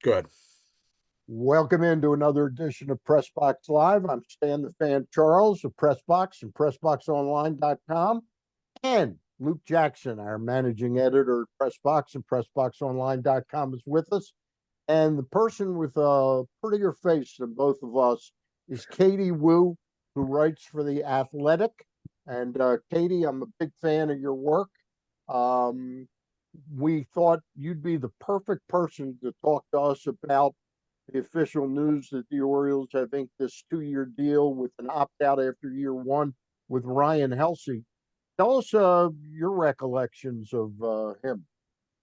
Good. Welcome into another edition of Press Box Live. I'm Stan the Fan Charles of Press Box and PressBoxOnline.com, and Luke Jackson, our managing editor at Press Box and PressBoxOnline.com, is with us. And the person with a prettier face than both of us is Katie Wu, who writes for The Athletic. And Katie, I'm a big fan of your work. Um, we thought you'd be the perfect person to talk to us about the official news that the Orioles have inked this 2-year deal with an opt out after year one with Ryan Helsley. Tell us your recollections of him.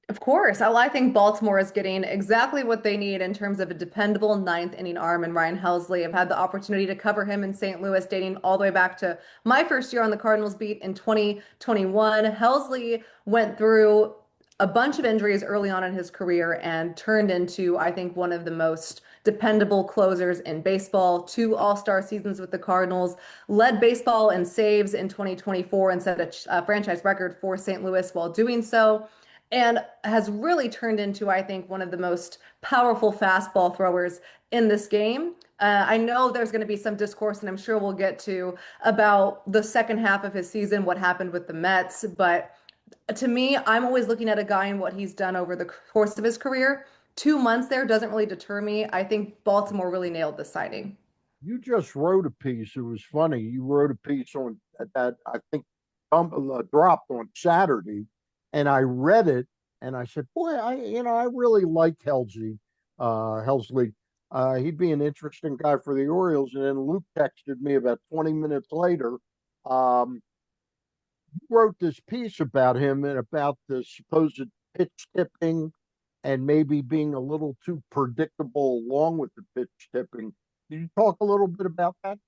Of course. I think Baltimore is getting exactly what they need in terms of a dependable ninth inning arm in Ryan Helsley. I've had the opportunity to cover him in St. Louis, dating all the way back to my first year on the Cardinals beat in 2021. Helsley went through a bunch of injuries early on in his career and turned into, I think, one of the most dependable closers in baseball. Two All-Star seasons with the Cardinals, led baseball in saves in 2024 and set a franchise record for St. Louis while doing so, and has really turned into, I think, one of the most powerful fastball throwers in this game. I know there's going to be some discourse, and I'm sure we'll get to about the second half of his season, what happened with the Mets. But to me, I'm always looking at a guy and what he's done over the course of his career. 2 months there doesn't really deter me. I think Baltimore really nailed the signing. You just wrote a piece. It was funny. You wrote a piece on that I think dropped on Saturday, and I read it, and I said, "Boy, I really like Helsley. He'd be an interesting guy for the Orioles." And then Luke texted me about 20 minutes later. Um, you wrote this piece about him and about the supposed pitch tipping and maybe being a little too predictable along with the pitch tipping. Can you talk a little bit about that?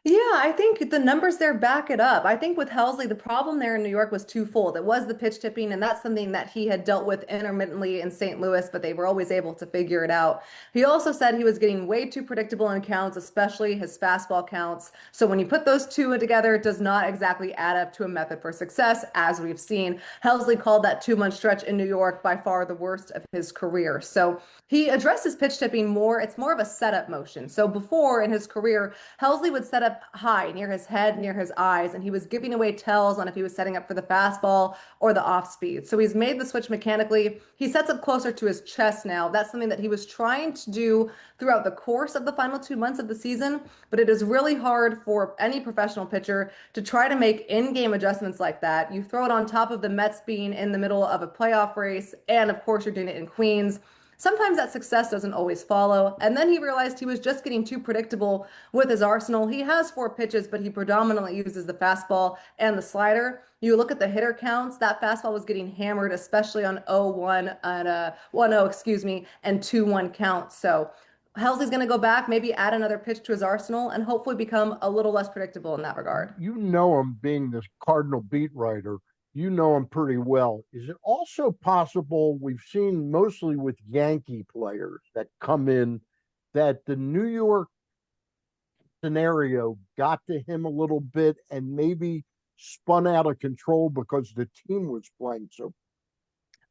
Yeah, I think the numbers there back it up. I think with Helsley, the problem there in New York was twofold. It was the pitch tipping, and that's something that he had dealt with intermittently in St. Louis, but they were always able to figure it out. He also said he was getting way too predictable in counts, especially his fastball counts. So when you put those two together, it does not exactly add up to a method for success, as we've seen. Helsley called that 2 month stretch in New York by far the worst of his career. So he addresses pitch tipping more. It's more of a setup motion. So before in his career, Helsley would set up high near his head, near his eyes, and he was giving away tells on if he was setting up for the fastball or the off speed. So he's made the switch mechanically. He sets up closer to his chest now. That's something that he was trying to do throughout the course of the final 2 months of the season, but it is really hard for any professional pitcher to try to make in-game adjustments like that. You throw it on top of the Mets being in the middle of a playoff race, and of course you're doing it in Queens. Sometimes that success doesn't always follow. And then he realized he was just getting too predictable with his arsenal. He has four pitches, but he predominantly uses the fastball and the slider. You look at the hitter counts, that fastball was getting hammered, especially on 0-1 and 1-0, excuse me, and 2-1 counts. So Helsley's going to go back, maybe add another pitch to his arsenal, and hopefully become a little less predictable in that regard. You know him being this Cardinal beat writer. You know him pretty well. Is it also possible we've seen mostly with Yankee players that come in that the New York scenario got to him a little bit and maybe spun out of control because the team was playing so?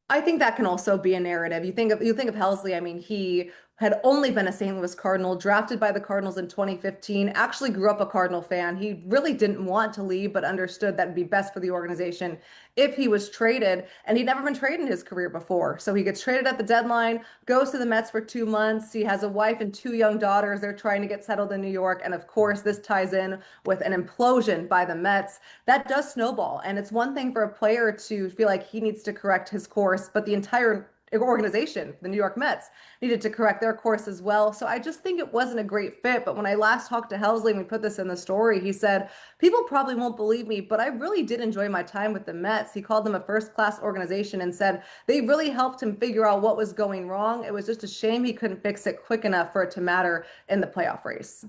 I think that can also be a narrative. You think of Helsley. I mean, he had only been a St. Louis Cardinal, drafted by the Cardinals in 2015, actually grew up a Cardinal fan. He really didn't want to leave, but understood that would be best for the organization if he was traded. And he'd never been traded in his career before. So he gets traded at the deadline, goes to the Mets for 2 months. He has a wife and two young daughters. They're trying to get settled in New York. And of course, this ties in with an implosion by the Mets. That does snowball. And it's one thing for a player to feel like he needs to correct his course, but the entire organization, the New York Mets, needed to correct their course as well. So I just think it wasn't a great fit. But when I last talked to Helsley and we put this in the story, he said, people probably won't believe me, but I really did enjoy my time with the Mets. He called them a first-class organization and said they really helped him figure out what was going wrong. It was just a shame he couldn't fix it quick enough for it to matter in the playoff race.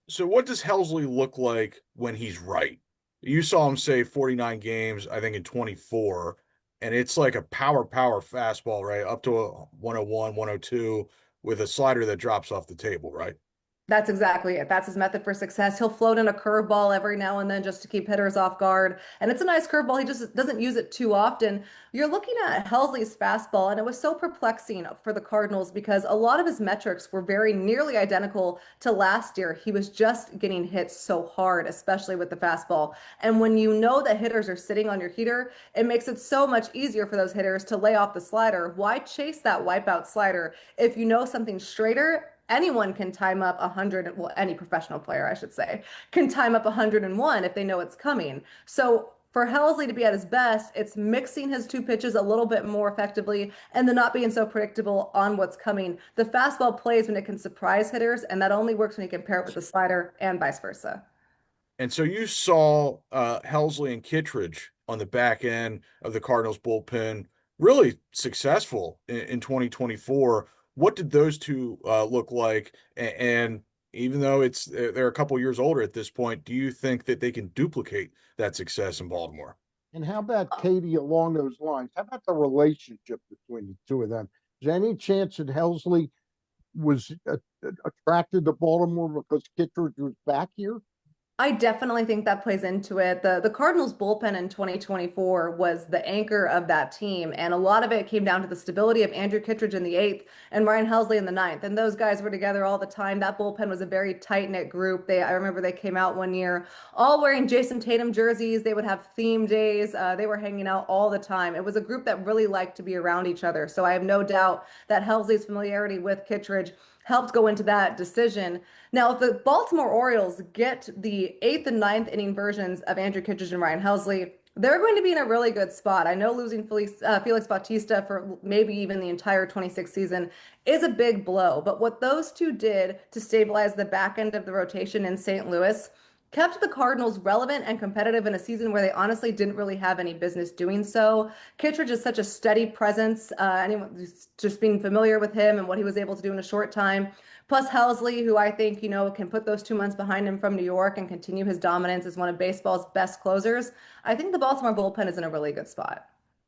So what does Helsley look like when he's right? You saw him say 49 games, I think in 24, and it's like a power fastball, right? Up to a 101, 102 with a slider that drops off the table, right? That's exactly it. That's his method for success. He'll float in a curveball every now and then just to keep hitters off guard. And it's a nice curveball. He just doesn't use it too often. You're looking at Helsley's fastball, and it was so perplexing for the Cardinals because a lot of his metrics were very nearly identical to last year. He was just getting hit so hard, especially with the fastball. And when you know that hitters are sitting on your heater, it makes it so much easier for those hitters to lay off the slider. Why chase that wipeout slider if you know something straighter? Anyone can time up 100, well, any professional player, I should say, can time up 101 if they know it's coming. So for Helsley to be at his best, it's mixing his two pitches a little bit more effectively and then not being so predictable on what's coming. The fastball plays when it can surprise hitters, and that only works when you can pair it with the slider and vice versa. And so you saw Helsley and Kittredge on the back end of the Cardinals bullpen really successful in 2024. What did those two look like? And even though they're a couple years older at this point, do you think that they can duplicate that success in Baltimore? And how about Katie along those lines? How about the relationship between the two of them? Is there any chance that Helsley was attracted to Baltimore because Kittredge was back here? I definitely think that plays into it. The Cardinals bullpen in 2024 was the anchor of that team, and a lot of it came down to the stability of Andrew Kittredge in the eighth and Ryan Helsley in the ninth. And those guys were together all the time. That bullpen was a very tight-knit group. I remember they came out one year all wearing Jason Tatum jerseys. They would have theme days. They were hanging out all the time. It was a group that really liked to be around each other. So I have no doubt that Helsley's familiarity with Kittredge helped go into that decision. Now, if the Baltimore Orioles get the eighth and ninth inning versions of Andrew Kittredge and Ryan Helsley, they're going to be in a really good spot. I know losing Felix Bautista for maybe even the entire 26 season is a big blow, but what those two did to stabilize the back end of the rotation in St. Louis kept the Cardinals relevant and competitive in a season where they honestly didn't really have any business doing so. Kittredge is such a steady presence. Anyone just being familiar with him and what he was able to do in a short time. Plus Helsley, who I think, can put those 2 months behind him from New York and continue his dominance as one of baseball's best closers. I think the Baltimore bullpen is in a really good spot.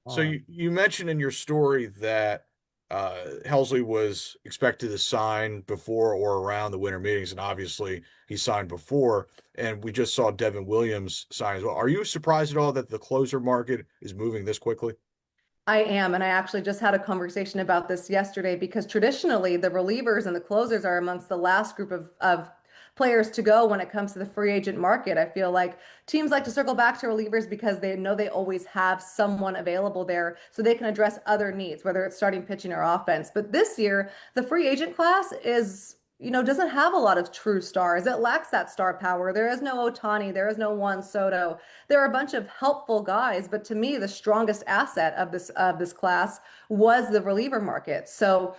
So Uh, you mentioned in your story that Helsley was expected to sign before or around the winter meetings, and obviously he signed before. And we just saw Devin Williams sign as well. Are you surprised at all that the closer market is moving this quickly? I am, and I actually just had a conversation about this yesterday because traditionally the relievers and the closers are amongst the last group of players to go when it comes to the free agent market. I feel like teams like to circle back to relievers because they know they always have someone available there so they can address other needs, whether it's starting pitching or offense. But this year, the free agent class doesn't have a lot of true stars. It lacks that star power. There is no Otani, there is no Juan Soto. There are a bunch of helpful guys, but to me, the strongest asset of this class was the reliever market. So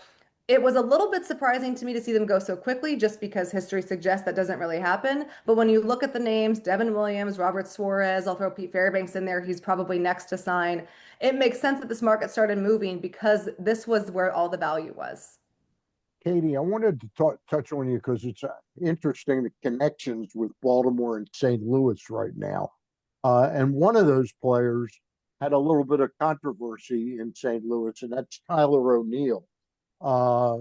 it was a little bit surprising to me to see them go so quickly, just because history suggests that doesn't really happen. But when you look at the names, Devin Williams, Robert Suarez, I'll throw Pete Fairbanks in there. He's probably next to sign. It makes sense that this market started moving because this was where all the value was. Katie, I wanted to touch on you because it's interesting the connections with Baltimore and St. Louis right now. And one of those players had a little bit of controversy in St. Louis, and that's Tyler O'Neill. I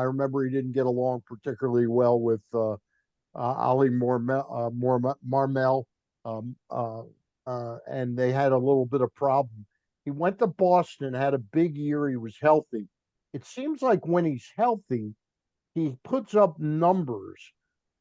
remember he didn't get along particularly well with Ali Marmel, um, uh, and they had a little bit of problem. He went to Boston, had a big year. He was healthy. It seems like when he's healthy, he puts up numbers.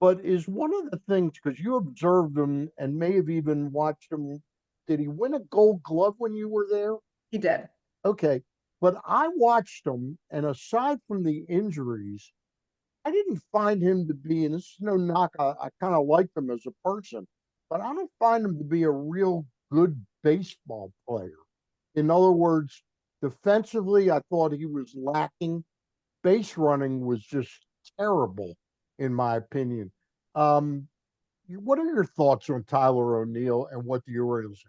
But is one of the things, because you observed him and may have even watched him, did he win a gold glove when you were there? He did. Okay. But I watched him, and aside from the injuries, I didn't find him to be, and this is no knock, I kind of like him as a person, but I don't find him to be a real good baseball player. In other words, defensively, I thought he was lacking. Base running was just terrible, in my opinion. Um, what are your thoughts on Tyler O'Neill and what the Orioles?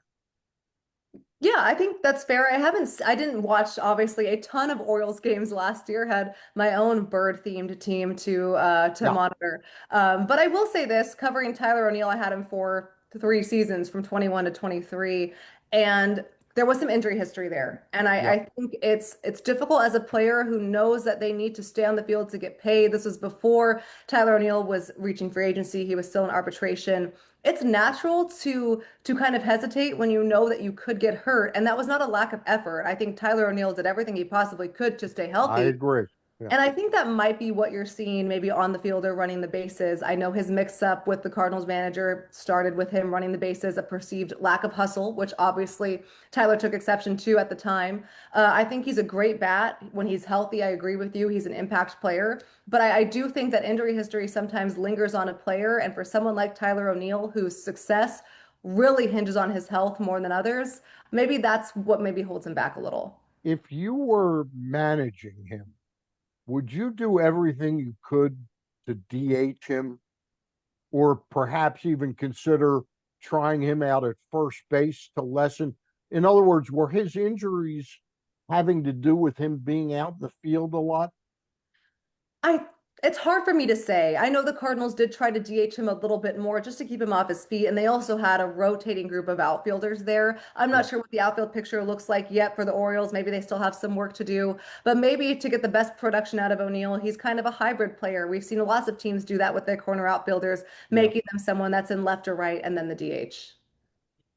Yeah, I think that's fair. I didn't watch obviously a ton of Orioles games last year. Had my own bird themed team to Yeah, monitor. But I will say this, covering Tyler O'Neill, I had him for 3 seasons from 21 to 23. And There was some injury history there. And Yep. I think it's difficult as a player who knows that they need to stay on the field to get paid. This was before Tyler O'Neill was reaching free agency. He was still in arbitration. It's natural to kind of hesitate when you know that you could get hurt. And that was not a lack of effort. I think Tyler O'Neill did everything he possibly could to stay I healthy. agree. Yeah. And I think that might be what you're seeing maybe on the field or running the bases. I know his mix up with the Cardinals manager started with him running the bases, a perceived lack of hustle, which obviously Tyler took exception to at the time. I think he's a great bat. When he's healthy, I agree with you. He's an impact player. But I do think that injury history sometimes lingers on a player. And for someone like Tyler O'Neill, whose success really hinges on his health more than others, maybe that's what maybe holds him back a little. If you were managing him, would you do everything you could to DH him, or perhaps even consider trying him out at first base to lessen? In other words, were his injuries having to do with him being out in the field a lot? I it's hard for me to say. I know the Cardinals did try to DH him a little bit more just to keep him off his feet, and they also had a rotating group of outfielders there. I'm Yeah. not sure what the outfield picture looks like yet for the Orioles. Maybe they still have some work to do, but maybe to get the best production out of O'Neill, he's kind of a hybrid player. We've seen lots of teams do that with their corner outfielders, Yeah. making them someone that's in left or right and then the DH.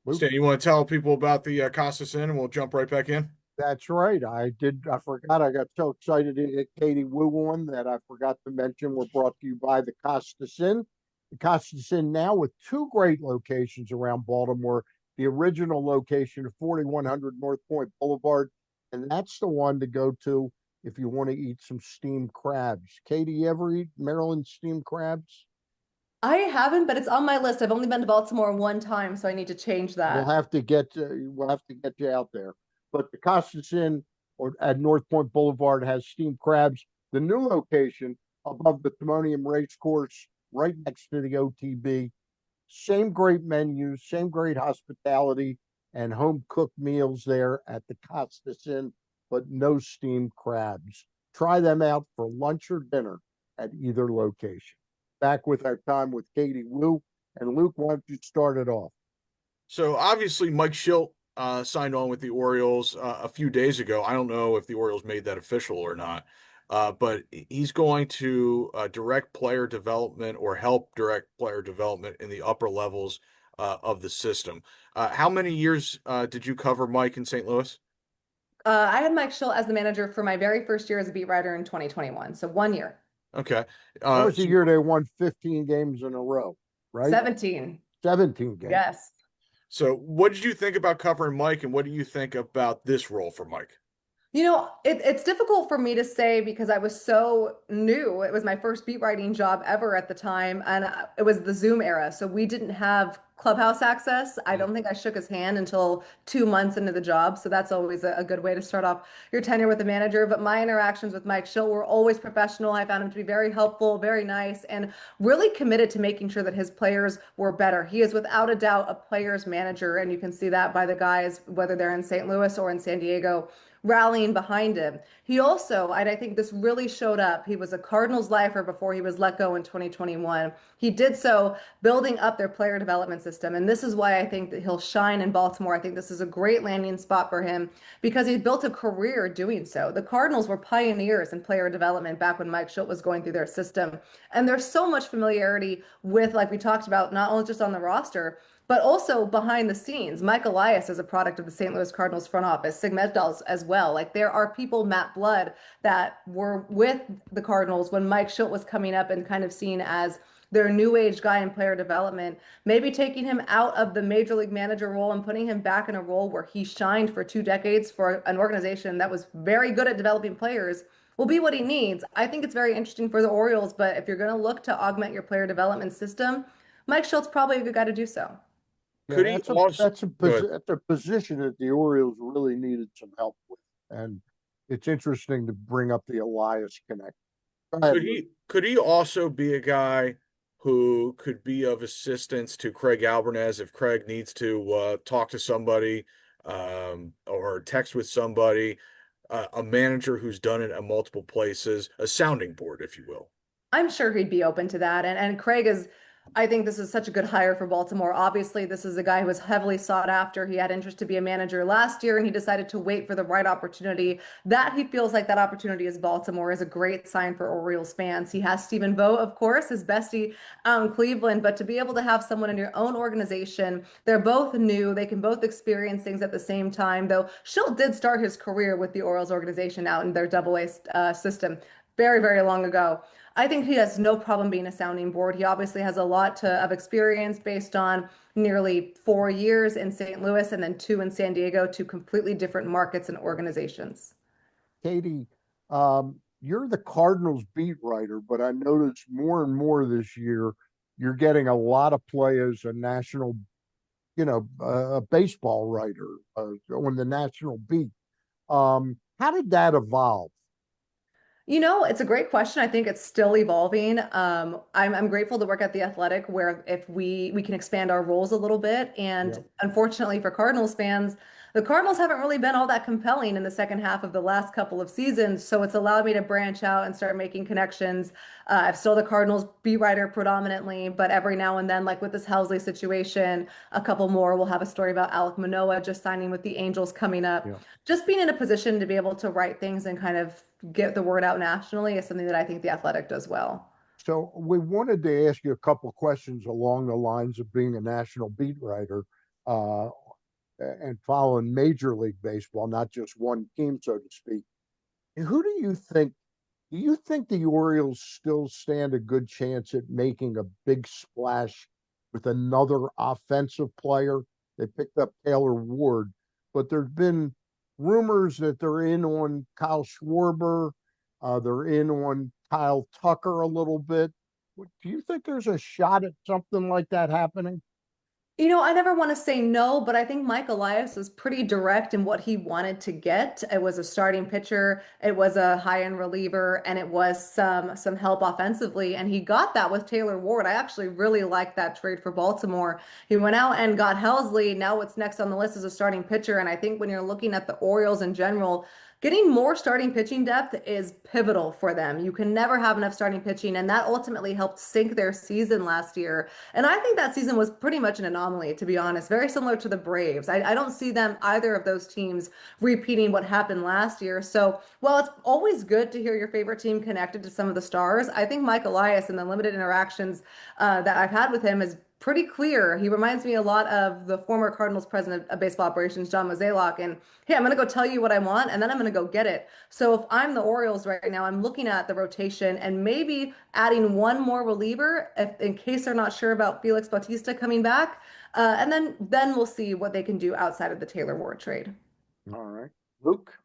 Luke, Stan, you want to tell people about the Costas in, and we'll jump right back in? that's right. I did. I forgot. I got so excited to get Katie Wu on that I forgot to mention we're brought to you by the Costas Inn. The Costas Inn now with two great locations around Baltimore. The original location of 4100 North Point Boulevard, and that's the one to go to if you want to eat some steamed crabs. Katie, you ever eat Maryland steamed crabs? I haven't, but it's on my list. I've only been to Baltimore one time, so I need to change We'll that. have to get we'll have to get you out there. But the Costas Inn or at North Point Boulevard has steamed crabs. The new location above the Timonium Race Course, right next to the OTB. Same great menus, same great hospitality, and home cooked meals there at the Costas Inn, but no steamed crabs. Try them out for lunch or dinner at either location. Back with our time with Katie Wu and Luke. Why don't you start it off? So obviously, Mike Schilt signed on with the Orioles a few days ago. I don't know if the Orioles made that official or not, but he's going to direct player development or help direct player development in the upper levels of the system. How many years did you cover Mike in St. Louis? I had Mike Schill as the manager for my very first year as a beat writer in 2021. So 1 year. Okay. That was the So, year they won 15 games in a row, right? 17. 17 games. Yes. so what did you think about covering Mike, and what do you think about this role for Mike? It's difficult for me to say because I was so new. It was my first beat writing job ever at the time, and it was the Zoom era. So we didn't have Clubhouse access. I don't think I shook his hand until 2 months into the job. So that's always a good way to start off your tenure with a manager. But my interactions with Mike Schill were always professional. I found him to be very helpful, very nice, and really committed to making sure that his players were better. He is without a doubt a player's manager, and you can see that by the guys, whether they're in St. Louis or in San Diego rallying behind him. He also, and I think this really showed up, he was a Cardinals lifer before he was let go in 2021. He did so building up their player development system. And this is why I think that he'll shine in Baltimore. I think this is a great landing spot for him because he built a career doing so. The Cardinals were pioneers in player development back when Mike Schilt was going through their system. And there's so much familiarity with, like we talked about, not only just on the roster, but also behind the scenes. Mike Elias is a product of the St. Louis Cardinals front office, Sig Mejdal as well. Like there are people, Matt Blood, that were with the Cardinals when Mike Schilt was coming up and kind of seen as their new age guy in player development, maybe taking him out of the major league manager role and putting him back in a role where he shined for 2 decades for an organization that was very good at developing players will be what he needs. I think it's very interesting for the Orioles, but if you're going to look to augment your player development system, Mike Schultz probably a good guy to do so. Yeah, Could he also good? that's a position that the Orioles really needed some help with, and it's interesting to bring up the Elias connect. Go ahead, Luke. Could he also be a guy who could be of assistance to Craig Albanese if Craig needs to talk to somebody or text with somebody, a manager who's done it at multiple places, a sounding board, if you will. I'm sure he'd be open to that. And Craig is I think this is such a good hire for Baltimore. Obviously, this is a guy who was heavily sought after. He had interest to be a manager last year, and he decided to wait for the right opportunity. That he feels like that opportunity is Baltimore is a great sign for Orioles fans. He has Stephen Vogt, of course, his bestie out in Cleveland, but to be able to have someone in your own organization, they're both new. They can both experience things at the same time. Though Schilt did start his career with the Orioles organization out in their Double A system very, very long ago. I think he has no problem being a sounding board. He obviously has a lot of experience based on nearly 4 years in St. Louis and then two in San Diego, two completely different markets and organizations. Katie, you're the Cardinals beat writer, but I noticed more and more this year you're getting a lot of play as a national, a baseball writer on the national beat. How did that evolve? It's a great question. I think it's still evolving. I'm grateful to work at the Athletic, where if we can expand our roles a little bit. Yeah. And unfortunately for Cardinals fans, the Cardinals haven't really been all that compelling in the second half of the last couple of seasons. So it's allowed me to branch out and start making connections. I'm still the Cardinals beat writer predominantly, but every now and then, like with this Helsley situation, a couple more. We'll have a story about Alek Manoah just signing with the Angels coming up. Yeah. Just being in a position to be able to write things and kind of get the word out nationally is something that I think the Athletic does well. So we wanted to ask you a couple questions along the lines of being a national beat writer uh, and following Major League Baseball, not just one team, so to speak. Who do you think the Orioles still stand a good chance at making a big splash with another offensive player? They picked up Taylor Ward, but there's been rumors that they're in on Kyle Schwarber. They're in on Kyle Tucker a little bit. Do you think there's a shot at something like that happening? I never want to say no, but I think Mike Elias was pretty direct in what he wanted to get. It was a starting pitcher, it was a high-end reliever, and it was some help offensively, and he got that with Taylor Ward. I actually really like that trade for Baltimore. He went out and got Helsley. Now what's next on the list is a starting pitcher, and I think when you're looking at the Orioles in general, getting more starting pitching depth is pivotal for them. You can never have enough starting pitching, and that ultimately helped sink their season last year. And I think that season was pretty much an anomaly, to be honest, very similar to the Braves. I don't see them, either of those teams, repeating what happened last year. So while it's always good to hear your favorite team connected to some of the stars, I think Mike Elias and the limited interactions that I've had with him is pretty clear. He reminds me a lot of the former Cardinals president of baseball operations, John Mozeliak. And hey, I'm going to go tell you what I want, and then I'm going to go get it. So if I'm the Orioles right now, I'm looking at the rotation and maybe adding one more reliever in case they're not sure about Felix Bautista coming back. And then we'll see what they can do outside of the Taylor Ward trade. All right. Luke?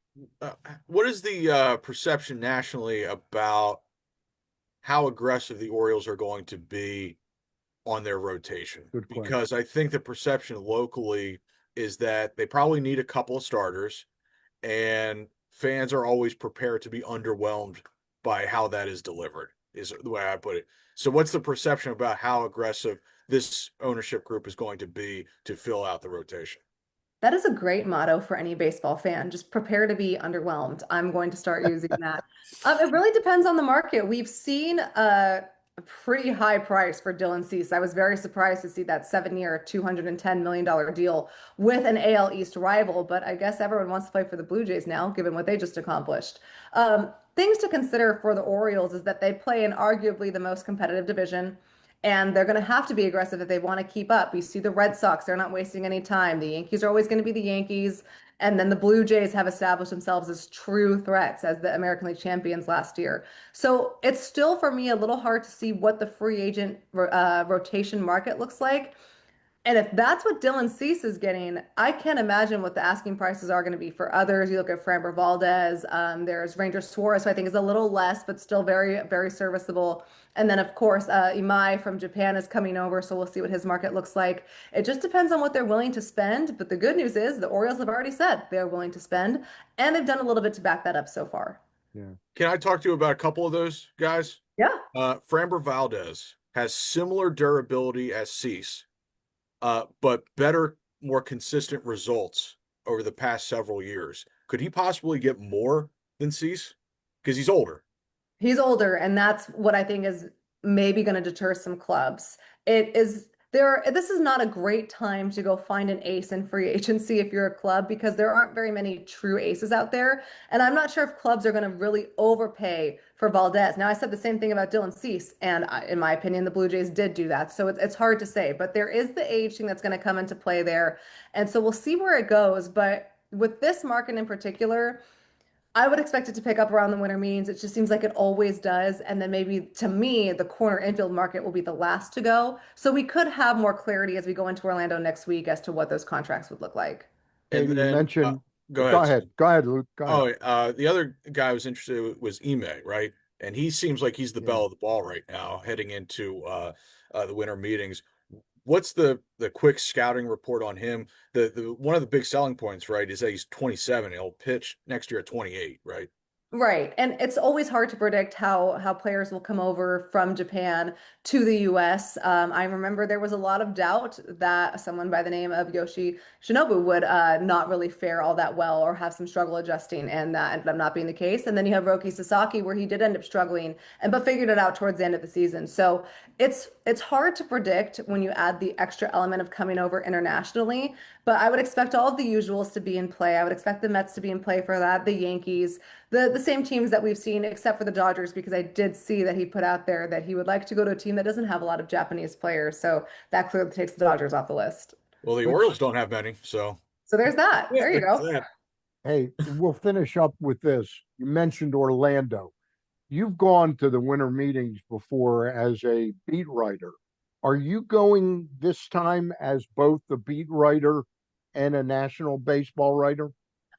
What is the perception nationally about how aggressive the Orioles are going to be on their rotation? Good question. Because I think the perception locally is that they probably need a couple of starters, and fans are always prepared to be underwhelmed by how that is delivered, is the way I put it. So, what's the perception about how aggressive this ownership group is going to be to fill out the rotation? That is a great motto for any baseball fan. Just prepare to be underwhelmed. I'm going to start using that. It really depends on the market. We've seen a pretty high price for Dylan Cease. I was very surprised to see that 7-year, $210 million deal with an AL East rival, but I guess everyone wants to play for the Blue Jays now, given what they just accomplished. Things to consider for the Orioles is that they play in arguably the most competitive division. And they're going to have to be aggressive if they want to keep up. You see the Red Sox, they're not wasting any time. The Yankees are always going to be the Yankees. And then the Blue Jays have established themselves as true threats as the American League champions last year. So it's still for me a little hard to see what the free agent rotation market looks like. And if that's what Dylan Cease is getting, I can't imagine what the asking prices are going to be for others. You look at Framber Valdez, there's Ranger Suarez, who I think is a little less, but still very, very serviceable. And then, of course, Imai from Japan is coming over, so we'll see what his market looks like. It just depends on what they're willing to spend. But the good news is the Orioles have already said they're willing to spend, and they've done a little bit to back that up so far. Yeah. Can I talk to you about a couple of those guys? Yeah. Framber Valdez has similar durability as Cease, but better, more consistent results over the past several years. Could he possibly get more than Cease? Because he's older. He's older, and that's what I think is maybe going to deter some clubs. It is there. This is not a great time to go find an ace in free agency if you're a club because there aren't very many true aces out there. And I'm not sure if clubs are going to really overpay for Valdez. Now, I said the same thing about Dylan Cease, and in my opinion, the Blue Jays did do that. So it's hard to say, but there is the age thing that's going to come into play there. And so we'll see where it goes. But with this market in particular, I would expect it to pick up around the winter meetings. It just seems like it always does. And then maybe to me, the corner infield market will be the last to go. So we could have more clarity as we go into Orlando next week as to what those contracts would look like. And Katie, you then mentioned, go go ahead. ahead. Go ahead, Luke. Go ahead. Oh, the other guy I was interested in was Ime, right? And he seems like he's the Yeah. belle of the ball right now, heading into the winter meetings. What's the quick scouting report on him? The one of the big selling points, right, is that he's 27. He'll pitch next year at 28, right? Right. And it's always hard to predict how players will come over from Japan to the US. I remember there was a lot of doubt that someone by the name of Yoshi Shinobu would not really fare all that well or have some struggle adjusting, and that ended up not being the case. And then you have Roki Sasaki, where he did end up struggling, and but figured it out towards the end of the season. So it's hard to predict when you add the extra element of coming over internationally. But I would expect all of the usuals to be in play. I would expect the Mets to be in play for that, the Yankees, the same teams that we've seen, except for the Dodgers, because I did see that he put out there that he would like to go to a team that doesn't have a lot of Japanese players. So that clearly takes the Dodgers off the list. Well, the Let's, Orioles don't have many, so So there's that. yeah, There you there's go. that. hey, we'll finish up with this. You mentioned Orlando. You've gone to the winter meetings before as a beat writer. Are you going this time as both a beat writer and a national baseball writer?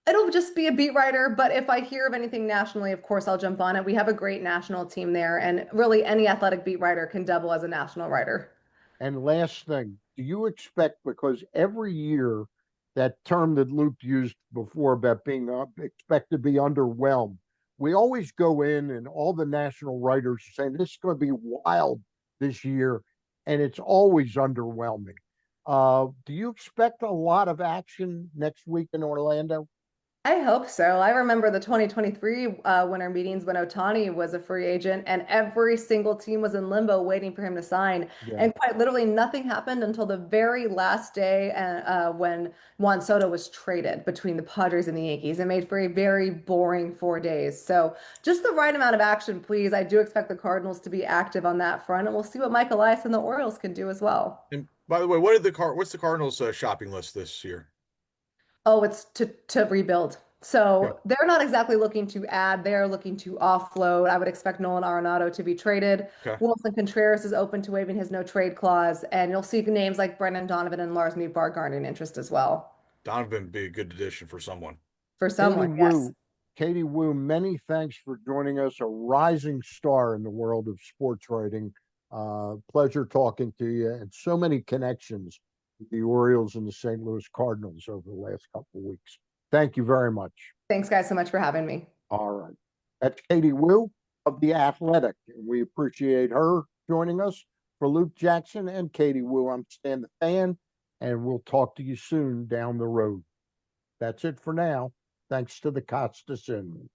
It'll just be a beat writer, but if I hear of anything nationally, of course I'll jump on it. We have a great national team there, and really any athletic beat writer can double as a national writer. And last thing, do you expect, because every year that term that Luke used before about being expect to be underwhelmed, we always go in and all the national writers are saying this is going to be wild this year, and it's always underwhelming. Do you expect a lot of action next week in Orlando? I hope so. I remember the 2023 winter meetings when Otani was a free agent and every single team was in limbo waiting for him to sign. Yeah. And quite literally, nothing happened until the very last day when Juan Soto was traded between the Padres and the Yankees. It made for a very boring 4 days. So just the right amount of action, please. I do expect the Cardinals to be active on that front, and we'll see what Mike Elias and the Orioles can do as well. And by the way, what's the Cardinals shopping list this year? Oh, it's to rebuild. Okay. So they're not exactly looking to add, they're looking to offload. I would expect Nolan Arenado to be traded. Okay. Wilson Contreras is open to waiving his no trade clause, and you'll see names like Brendan Donovan and Lars Nootbaar garnering interest as well. Donovan would be a good addition for someone. For Katie someone, yes. Wu, Katie Wu, many thanks for joining us, a rising star in the world of sports writing. Pleasure talking to you, and so many connections with the Orioles and the St. Louis Cardinals over the last couple of weeks. Thank you very much. Thanks, guys, so much for having me. All right. That's Katie Wu of The Athletic. And we appreciate her joining us. For Luke Jackson and Katie Wu, I'm Stan the Fan, and we'll talk to you soon down the road. That's it for now. Thanks to the Costa Simmons.